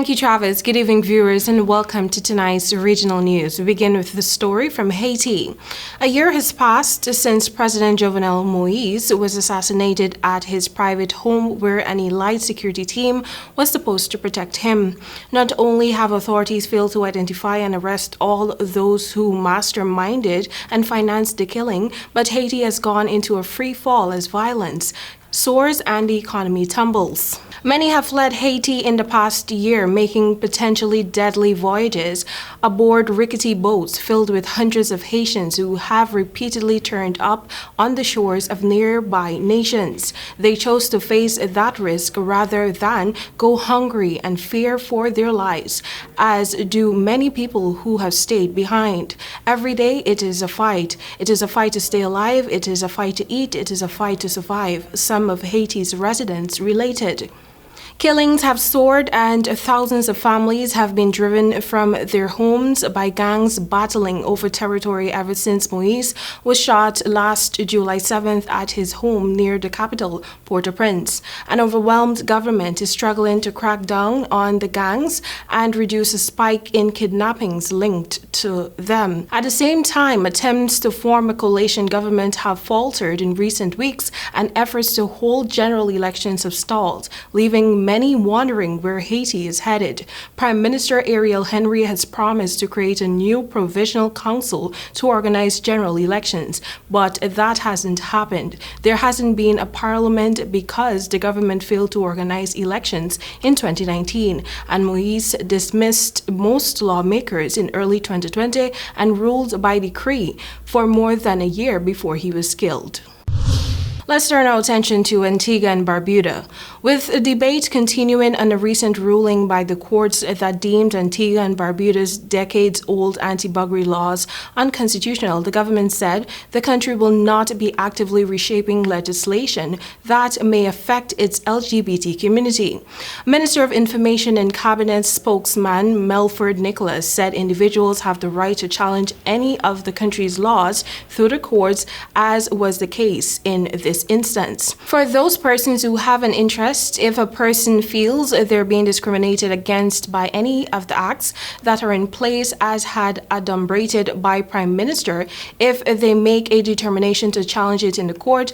Thank you, Travis. Good evening, viewers, and welcome to tonight's regional news. We begin with the story from Haiti. A year has passed since President Jovenel Moise was assassinated at his private home where an elite security team was supposed to protect him. Not only have authorities failed to identify and arrest all those who masterminded and financed the killing, but Haiti has gone into a free fall as violence soars and the economy tumbles. Many have fled Haiti in the past year, making potentially deadly voyages aboard rickety boats filled with hundreds of Haitians who have repeatedly turned up on the shores of nearby nations. They chose to face that risk rather than go hungry and fear for their lives, as do many people who have stayed behind. Every day it is a fight. It is a fight to stay alive. It is a fight to eat. It is a fight to survive. Some of Haiti's residents related. Killings have soared and thousands of families have been driven from their homes by gangs battling over territory ever since Moise was shot last July 7th at his home near the capital, Port-au-Prince. An overwhelmed government is struggling to crack down on the gangs and reduce a spike in kidnappings linked to them. At the same time, attempts to form a coalition government have faltered in recent weeks and efforts to hold general elections have stalled, leaving many wondering where Haiti is headed. Prime Minister Ariel Henry has promised to create a new provisional council to organize general elections, but that hasn't happened. There hasn't been a parliament because the government failed to organize elections in 2019, and Moise dismissed most lawmakers in early 2020 and ruled by decree for more than a year before he was killed. Let's turn our attention to Antigua and Barbuda. With a debate continuing on a recent ruling by the courts that deemed Antigua and Barbuda's decades-old anti-buggery laws unconstitutional, the government said the country will not be actively reshaping legislation that may affect its LGBT community. Minister of Information and Cabinet spokesman Melford Nicholas said individuals have the right to challenge any of the country's laws through the courts, as was the case in this instance. For those persons who have an interest, if a person feels they're being discriminated against by any of the acts that are in place as had adumbrated by Prime Minister, if they make a determination to challenge it in the court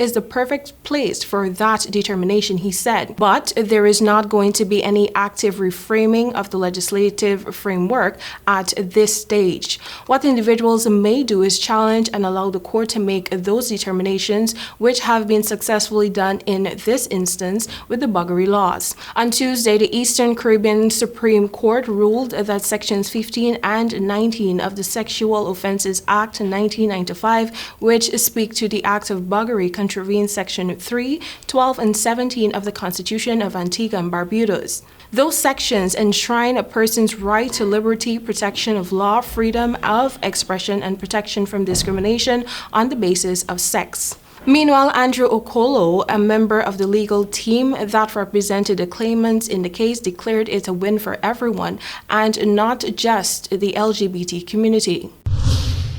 is the perfect place for that determination, he said. But there is not going to be any active reframing of the legislative framework at this stage. What individuals may do is challenge and allow the court to make those determinations, which have been successfully done in this instance with the buggery laws. On Tuesday, the Eastern Caribbean Supreme Court ruled that Sections 15 and 19 of the Sexual Offences Act 1995, which speak to the act of buggery, contravene Section 3, 12, and 17 of the Constitution of Antigua and Barbuda. Those sections enshrine a person's right to liberty, protection of law, freedom of expression, and protection from discrimination on the basis of sex. Meanwhile, Andrew Okolo, a member of the legal team that represented the claimants in the case, declared it a win for everyone and not just the LGBT community.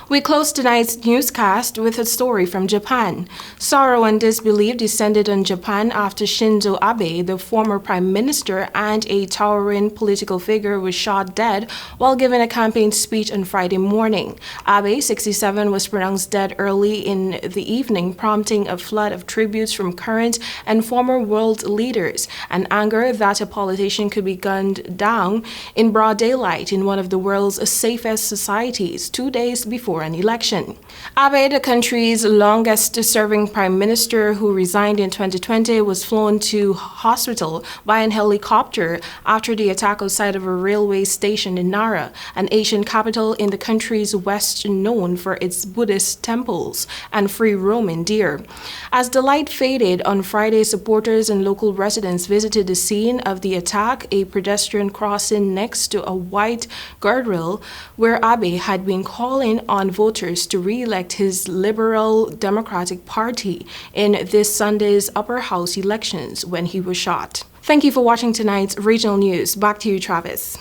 We close tonight's newscast with a story from Japan. Sorrow and disbelief descended on Japan after Shinzo Abe, the former prime minister and a towering political figure, was shot dead while giving a campaign speech on Friday morning. Abe, 67, was pronounced dead early in the evening, prompting a flood of tributes from current and former world leaders, and anger that a politician could be gunned down in broad daylight in one of the world's safest societies 2 days before an election. Abe, the country's longest-serving prime minister who resigned in 2020, was flown to hospital by an helicopter after the attack outside of a railway station in Nara, an Asian capital in the country's west known for its Buddhist temples and free roaming deer. As the light faded on Friday, supporters and local residents visited the scene of the attack, a pedestrian crossing next to a white guardrail where Abe had been calling on voters to re-elect his Liberal Democratic Party in this Sunday's upper house elections when he was shot. Thank you for watching tonight's regional news. Back to you, Travis.